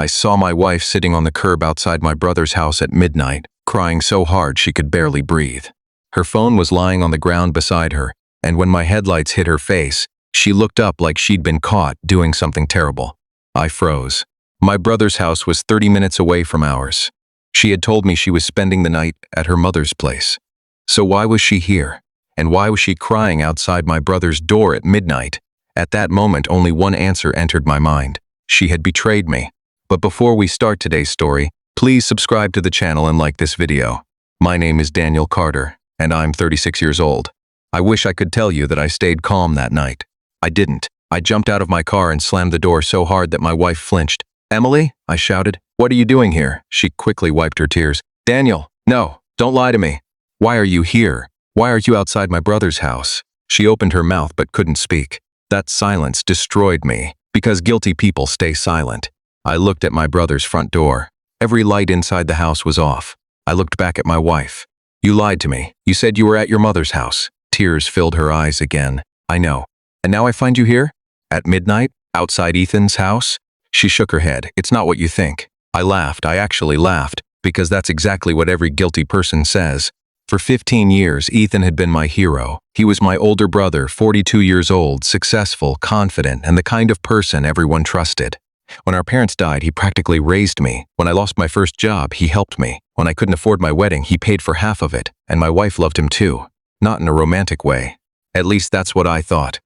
I saw my wife sitting on the curb outside my brother's house at midnight, crying so hard she could barely breathe. Her phone was lying on the ground beside her, and when my headlights hit her face, she looked up like she'd been caught doing something terrible. I froze. My brother's house was 30 minutes away from ours. She had told me she was spending the night at her mother's place. So why was she here? And why was she crying outside my brother's door at midnight? At that moment, only one answer entered my mind. She had betrayed me. But before we start today's story, please subscribe to the channel and like this video. My name is Daniel Carter, and I'm 36 years old. I wish I could tell you that I stayed calm that night. I didn't. I jumped out of my car and slammed the door so hard that my wife flinched. "Emily?" I shouted. "What are you doing here?" She quickly wiped her tears. "Daniel, no, don't lie to me. Why are you here? Why are you outside my brother's house?" She opened her mouth but couldn't speak. That silence destroyed me, because guilty people stay silent. I looked at my brother's front door. Every light inside the house was off. I looked back at my wife. "You lied to me. You said you were at your mother's house." Tears filled her eyes again. "I know. And now I find you here? At midnight? Outside Ethan's house?" She shook her head. "It's not what you think." I laughed. I actually laughed, because that's exactly what every guilty person says. For 15 years, Ethan had been my hero. He was my older brother, 42 years old, successful, confident, and the kind of person everyone trusted. When our parents died, he practically raised me. When I lost my first job, he helped me. When I couldn't afford my wedding, he paid for half of it, and my wife loved him too. Not in a romantic way. At least that's what I thought.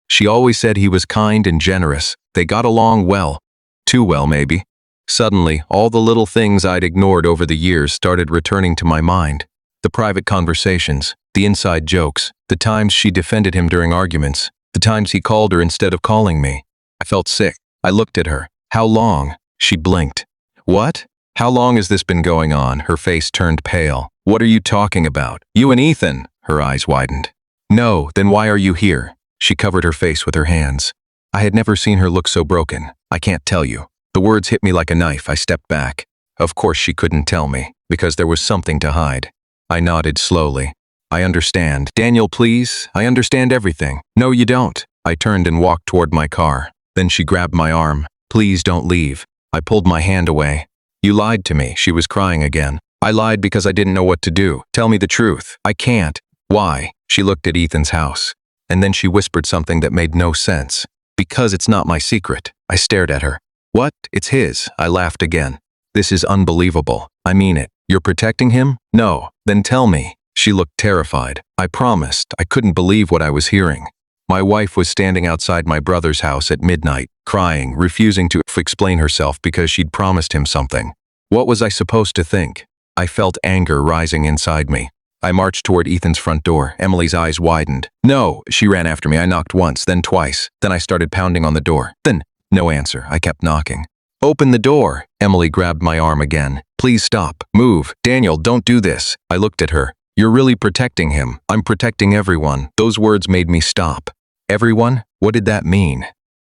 She always said he was kind and generous. They got along well. Too well, maybe. Suddenly, all the little things I'd ignored over the years started returning to my mind. The private conversations, the inside jokes, the times she defended him during arguments, the times he called her instead of calling me. I felt sick. I looked at her. "How long?" She blinked. "What? How long has this been going on?" Her face turned pale. "What are you talking about? You and Ethan?" Her eyes widened. "No, then why are you here?" She covered her face with her hands. I had never seen her look so broken. "I can't tell you." The words hit me like a knife. I stepped back. Of course she couldn't tell me, because there was something to hide. I nodded slowly. "I understand. Daniel, please. I understand everything." "No, you don't." I turned and walked toward my car. Then she grabbed my arm. "Please don't leave." I pulled my hand away. "You lied to me." She was crying again. "I lied because I didn't know what to do. Tell me the truth." "I can't." "Why?" She looked at Ethan's house. And then she whispered something that made no sense. "Because it's not my secret." I stared at her. "What? It's his." I laughed again. "This is unbelievable. I mean it. You're protecting him?" "No." "Then tell me." She looked terrified. I promised. I couldn't believe what I was hearing. My wife was standing outside my brother's house at midnight, crying, refusing to explain herself because she'd promised him something. What was I supposed to think? I felt anger rising inside me. I marched toward Ethan's front door. Emily's eyes widened. "No!" She ran after me. I knocked once, then twice. Then I started pounding on the door. Then, no answer. I kept knocking. "Open the door!" Emily grabbed my arm again. "Please stop. Move. Daniel, don't do this." I looked at her. "You're really protecting him." "I'm protecting everyone." Those words made me stop. Everyone? What did that mean?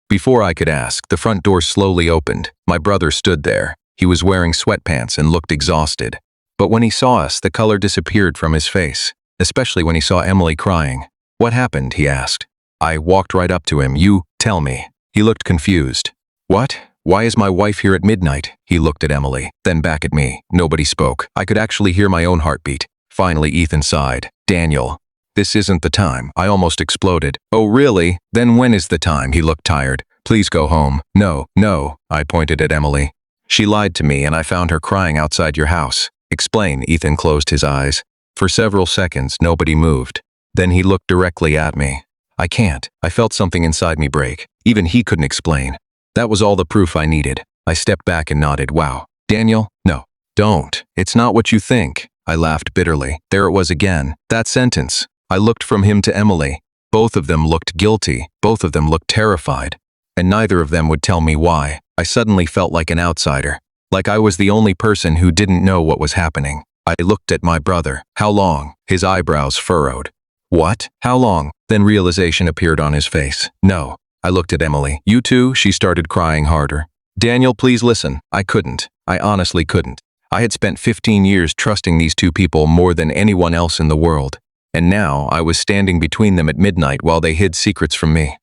Before I could ask, the front door slowly opened. My brother stood there. He was wearing sweatpants and looked exhausted. But when he saw us, the color disappeared from his face, especially when he saw Emily crying. "What happened?" he asked. I walked right up to him. "You, tell me." He looked confused. "What? Why is my wife here at midnight?" He looked at Emily, then back at me. Nobody spoke. I could actually hear my own heartbeat. Finally, Ethan sighed. "Daniel, this isn't the time." I almost exploded. "Oh, really? Then when is the time?" He looked tired. "Please go home." "No, no." I pointed at Emily. "She lied to me and I found her crying outside your house." "Explain." Ethan closed his eyes. For several seconds, nobody moved. Then he looked directly at me. "I can't." I felt something inside me break. Even he couldn't explain. That was all the proof I needed. I stepped back and nodded. "Wow. Daniel? No. Don't. It's not what you think." I laughed bitterly. There it was again. That sentence. I looked from him to Emily. Both of them looked guilty. Both of them looked terrified. And neither of them would tell me why. I suddenly felt like an outsider. Like I was the only person who didn't know what was happening. I looked at my brother. "How long?" His eyebrows furrowed. "What? How long?" Then realization appeared on his face. "No." I looked at Emily. "You too?" She started crying harder. "Daniel, please listen." I couldn't. I honestly couldn't. I had spent 15 years trusting these two people more than anyone else in the world. And now I was standing between them at midnight while they hid secrets from me.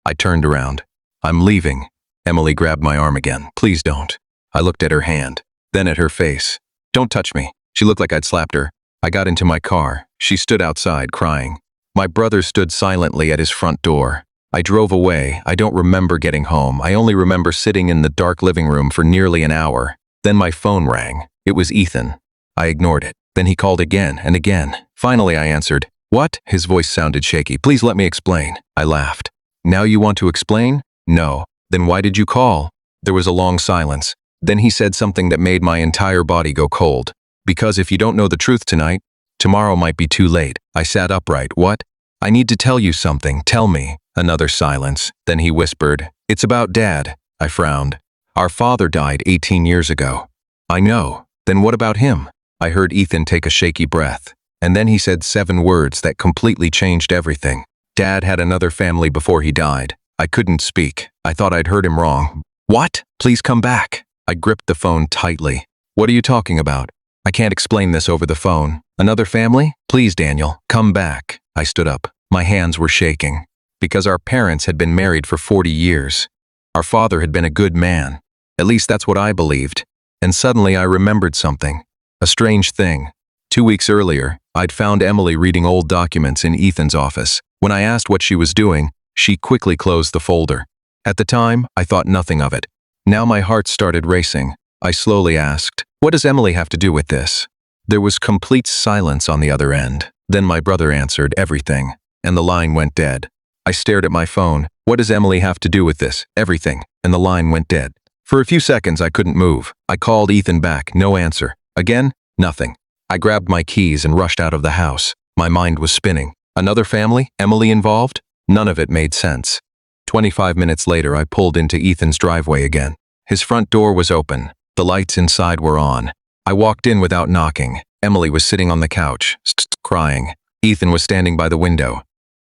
I turned around. "I'm leaving." Emily grabbed my arm again. "Please don't." I looked at her hand, then at her face. Don't touch me. She looked like I'd slapped her. I got into my car. She stood outside, crying. My brother stood silently at his front door. I drove away. I don't remember getting home. I only remember sitting in the dark living room for nearly an hour. Then my phone rang. It was Ethan. I ignored it. Then he called again and again. Finally, I answered. What? His voice sounded shaky. Please let me explain. I laughed. Now you want to explain? No. Then why did you call? There was a long silence. Then he said something that made my entire body go cold. Because if you don't know the truth tonight, tomorrow might be too late. I sat upright. What? I need to tell you something. Tell me. Another silence. Then he whispered, It's about Dad. I frowned. Our father died 18 years ago. I know. Then what about him? I heard Ethan take a shaky breath. And then he said 7 words that completely changed everything. Dad had another family before he died. I couldn't speak. I thought I'd heard him wrong. What? Please come back. I gripped the phone tightly. What are you talking about? I can't explain this over the phone. Another family? Please, Daniel, come back. I stood up. My hands were shaking. Because our parents had been married for 40 years. Our father had been a good man. At least that's what I believed. And suddenly I remembered something. A strange thing. 2 weeks earlier, I'd found Emily reading old documents in Ethan's office. When I asked what she was doing, she quickly closed the folder. At the time, I thought nothing of it. Now my heart started racing. I slowly asked, What does Emily have to do with this? There was complete silence on the other end. Then my brother answered, Everything. And the line went dead. I stared at my phone. What does Emily have to do with this? Everything. And the line went dead. For a few seconds, I couldn't move. I called Ethan back. No answer. Again, nothing. I grabbed my keys and rushed out of the house. My mind was spinning. Another family? Emily involved? None of it made sense. 25 minutes later, I pulled into Ethan's driveway again. His front door was open. The lights inside were on. I walked in without knocking. Emily was sitting on the couch, crying. Ethan was standing by the window.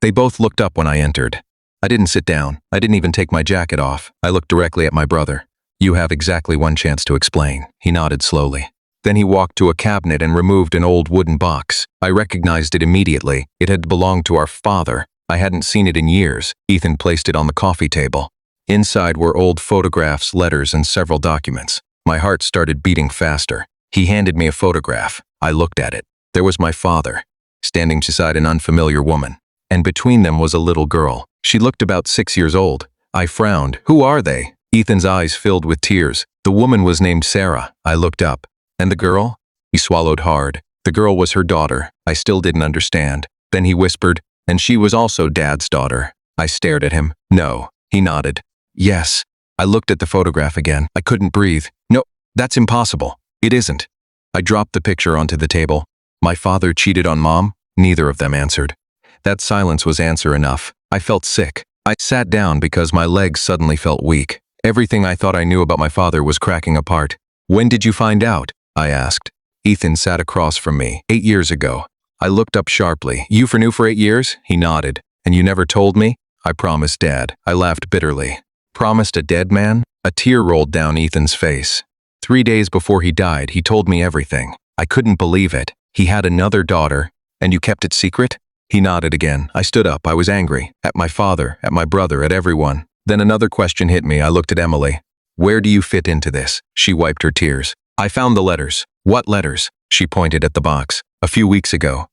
They both looked up when I entered. I didn't sit down. I didn't even take my jacket off. I looked directly at my brother. You have exactly one chance to explain. He nodded slowly. Then he walked to a cabinet and removed an old wooden box. I recognized it immediately. It had belonged to our father. I hadn't seen it in years. Ethan placed it on the coffee table. Inside were old photographs, letters, and several documents. My heart started beating faster. He handed me a photograph. I looked at it. There was my father, standing beside an unfamiliar woman. And between them was a little girl. She looked about 6 years old. I frowned. Who are they? Ethan's eyes filled with tears. The woman was named Sarah. I looked up. And the girl? He swallowed hard. The girl was her daughter. I still didn't understand. Then he whispered, and she was also Dad's daughter. I stared at him. No. He nodded. Yes. I looked at the photograph again. I couldn't breathe. No, that's impossible. It isn't. I dropped the picture onto the table. My father cheated on Mom? Neither of them answered. That silence was answer enough. I felt sick. I sat down because my legs suddenly felt weak. Everything I thought I knew about my father was cracking apart. When did you find out? I asked. Ethan sat across from me. 8 years ago. I looked up sharply. You knew for 8 years? He nodded. And you never told me? I promised Dad. I laughed bitterly. Promised a dead man? A tear rolled down Ethan's face. 3 days before he died, he told me everything. I couldn't believe it. He had another daughter. And you kept it secret? He nodded again. I stood up. I was angry. At my father, at my brother, at everyone. Then another question hit me. I looked at Emily. Where do you fit into this? She wiped her tears. I found the letters. What letters? She pointed at the box. A few weeks ago.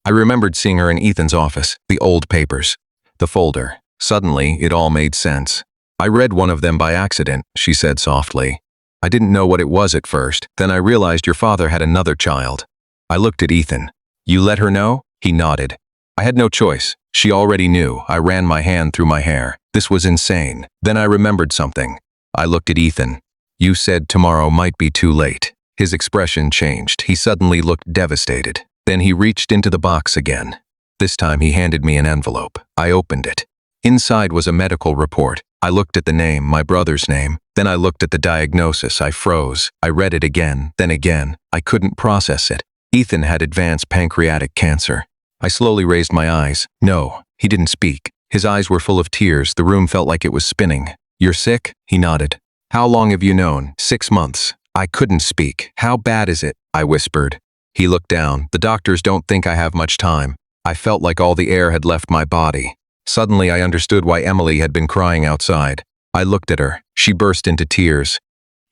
I remembered seeing her in Ethan's office. The old papers. The folder. Suddenly, it all made sense. I read one of them by accident, she said softly. I didn't know what it was at first. Then I realized your father had another child. I looked at Ethan. You let her know? He nodded. I had no choice. She already knew. I ran my hand through my hair. This was insane. Then I remembered something. I looked at Ethan. You said tomorrow might be too late. His expression changed. He suddenly looked devastated. Then he reached into the box again. This time he handed me an envelope. I opened it. Inside was a medical report. I looked at the name, my brother's name. Then I looked at the diagnosis. I froze. I read it again, then again. I couldn't process it. Ethan had advanced pancreatic cancer. I slowly raised my eyes. No, he didn't speak. His eyes were full of tears. The room felt like it was spinning. You're sick? He nodded. How long have you known? 6 months. I couldn't speak. How bad is it? I whispered. He looked down. The doctors don't think I have much time. I felt like all the air had left my body. Suddenly I understood why Emily had been crying outside. I looked at her. She burst into tears.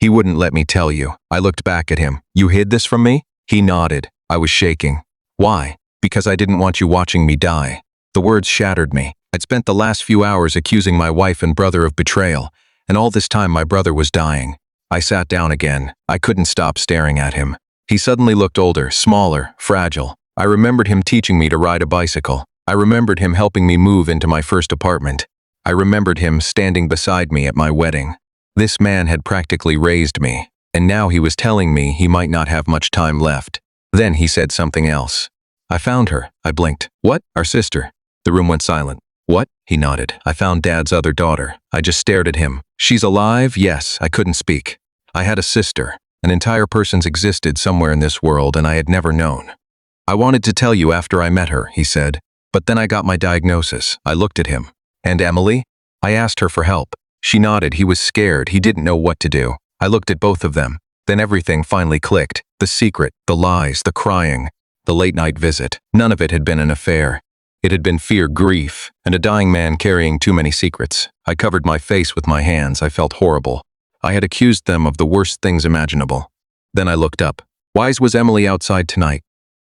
He wouldn't let me tell you. I looked back at him. You hid this from me? He nodded. I was shaking. Why? Because I didn't want you watching me die. The words shattered me. I'd spent the last few hours accusing my wife and brother of betrayal, and all this time my brother was dying. I sat down again. I couldn't stop staring at him. He suddenly looked older, smaller, fragile. I remembered him teaching me to ride a bicycle. I remembered him helping me move into my first apartment. I remembered him standing beside me at my wedding. This man had practically raised me, and now he was telling me he might not have much time left. Then he said something else. I found her. I blinked. What? Our sister. The room went silent. What? He nodded. I found Dad's other daughter. I just stared at him. She's alive? Yes. I couldn't speak. I had a sister. An entire person's existed somewhere in this world, and I had never known. I wanted to tell you after I met her, he said. But then I got my diagnosis. I looked at him. And Emily? I asked her for help. She nodded. He was scared. He didn't know what to do. I looked at both of them. Then everything finally clicked. The secret, the lies, the crying, the late-night visit. None of it had been an affair. It had been fear, grief, and a dying man carrying too many secrets. I covered my face with my hands. I felt horrible. I had accused them of the worst things imaginable. Then I looked up. Why was Emily outside tonight?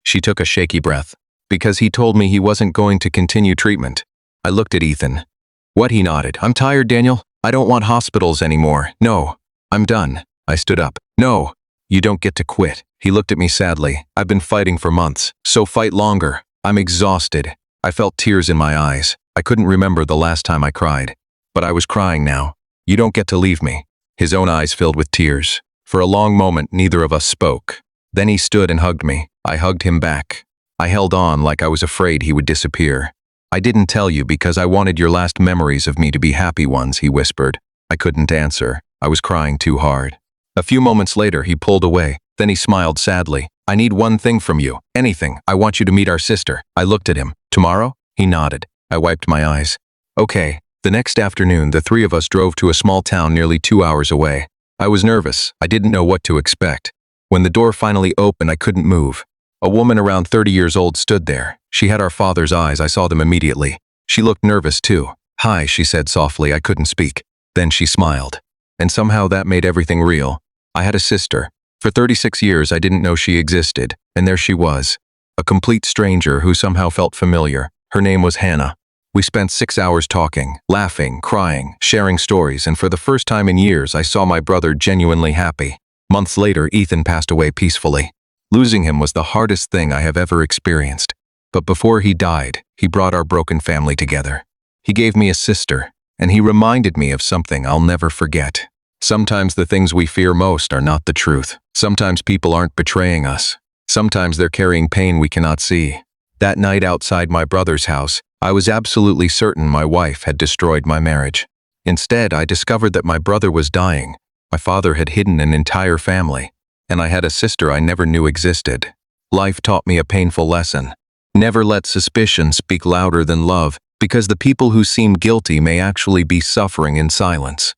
She took a shaky breath. Because he told me he wasn't going to continue treatment. I looked at Ethan. What? He nodded. I'm tired, Daniel. I don't want hospitals anymore. No, I'm done. I stood up. No, you don't get to quit. He looked at me sadly. I've been fighting for months, so fight longer. I'm exhausted. I felt tears in my eyes. I couldn't remember the last time I cried. But I was crying now. You don't get to leave me. His own eyes filled with tears. For a long moment, neither of us spoke. Then he stood and hugged me. I hugged him back. I held on like I was afraid he would disappear. I didn't tell you because I wanted your last memories of me to be happy ones, he whispered. I couldn't answer. I was crying too hard. A few moments later, he pulled away. Then he smiled sadly. I need one thing from you. Anything. I want you to meet our sister. I looked at him. Tomorrow? He nodded. I wiped my eyes. Okay. The next afternoon, the three of us drove to a small town nearly 2 hours away. I was nervous. I didn't know what to expect. When the door finally opened, I couldn't move. A woman around 30 years old stood there. She had our father's eyes. I saw them immediately. She looked nervous too. Hi, she said softly. I couldn't speak. Then she smiled. And somehow that made everything real. I had a sister. For 36 years, I didn't know she existed. And there she was. A complete stranger who somehow felt familiar. Her name was Hannah. We spent 6 hours talking, laughing, crying, sharing stories, and for the first time in years, I saw my brother genuinely happy. Months later, Ethan passed away peacefully. Losing him was the hardest thing I have ever experienced. But before he died, he brought our broken family together. He gave me a sister, and he reminded me of something I'll never forget. Sometimes the things we fear most are not the truth. Sometimes people aren't betraying us. Sometimes they're carrying pain we cannot see. That night outside my brother's house, I was absolutely certain my wife had destroyed my marriage. Instead, I discovered that my brother was dying. My father had hidden an entire family. And I had a sister I never knew existed. Life taught me a painful lesson. Never let suspicion speak louder than love, because the people who seem guilty may actually be suffering in silence.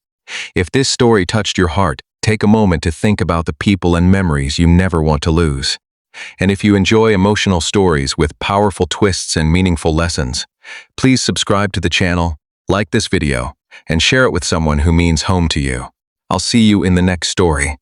If this story touched your heart, take a moment to think about the people and memories you never want to lose. And if you enjoy emotional stories with powerful twists and meaningful lessons, please subscribe to the channel, like this video, and share it with someone who means home to you. I'll see you in the next story.